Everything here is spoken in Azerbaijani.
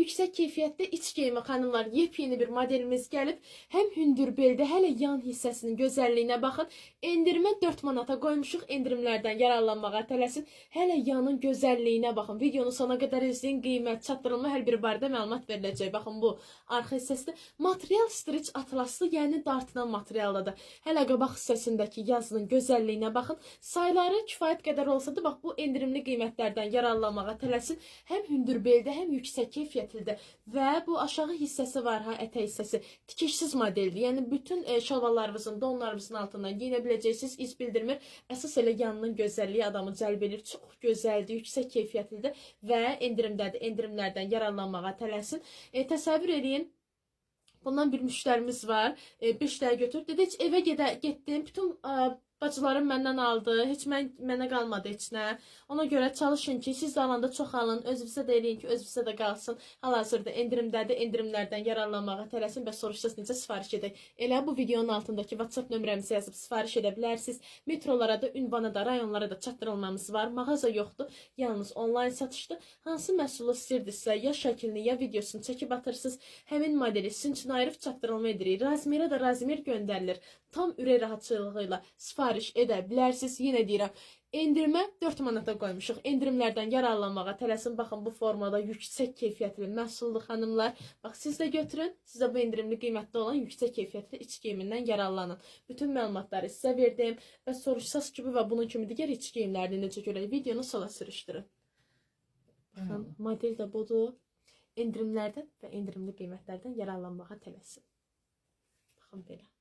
yüksək keyfiyyətli iç geyimi xanımlar, yepyeni bir modelimiz gəlib. Həm hündürbeldə, hələ yan hissəsinin gözəlliyinə baxın. Endirmə 4 manata qoymuşuq. Endirimlərdən yararlanmağa tələsin. Hələ yanın gözəlliyinə baxın. Videonu sona qədər izləyin. Qiymət, çatdırılma hər bir barədə məlumat veriləcək. Baxın, bu arxa hissəsində material stretch atlaslı, yəni dartılan materialdadır. Hələ qabaq hissəsindəki yazının gözəlliyinə baxın. Sayları kifayət qədər olsa da, bax, bu endirimli qiymətlərdən yararlanmağa tələsin. Həm hündürbeldə, həm yüksək keyfiyyətlidir. Və bu aşağı hissəsi var, ətək hissəsi. Tikişsiz modeldir. Yəni bütün şalvarlarınızın, donlarınızın altından geyinə biləcəksiniz. İz bildirmir. Əsas elə yanının gözəlliyi adamı cəlb edir. Çox gözəldir, yüksək keyfiyyətlidir və endirimdədir. Endirimlərdən yararlanmağa tələsin. Təsəvvür edin. Bundan bir müştərimiz var. 5 dəqiqə götür. Dedi, heç evə getdim. Bütün bacılarım məndən aldı. Heç mənə qalmadı heç nə. Ona görə çalışın ki, siz də alanda çox alın. Özünüzə də eləyin ki, özünüzə də qalsın. Hal-hazırda endirimdədir. Endirimlərdən yararlanmağa tələsin və soruşacağız necə sifariş edək. Elə bu videonun altındakı WhatsApp nömrəmizi yazıb sifariş edə bilərsiniz. Metrolara da, ünvana da, rayonlara da çatdırılmamız var. Mağaza yoxdur. Yalnız onlayn satışdır. Hansı məhsulu istəyirsinizsə, ya şəklini, ya videosunu çəkib atırsınız. Həmin modeli sizin üçün ayrı çatdırılma edirik. Razmerə də razmer göndərilir. Tam ürək rahatçılığı ilə sifariş edə bilərsiniz. Yenə deyirəm, endirmə 4 manata qoymuşuq. Endirimlərdən yararlanmağa tələsin. Baxın, bu formada yüksək keyfiyyətli məhsuldur xanımlar. Bax, siz də götürün. Siz də bu endirimli qiymətli olan yüksək keyfiyyətli iç geyimindən yararlanın. Bütün məlumatları sizə verdim və soruşsaz ki, bu və bunun kimi digər iç geyimlərini necə görək, videonu sola sürüşdürün. Baxın, model də budur. Endirimlərdən və endirimli qiymətlərdən yararlanmağa tələsin. Baxın belə.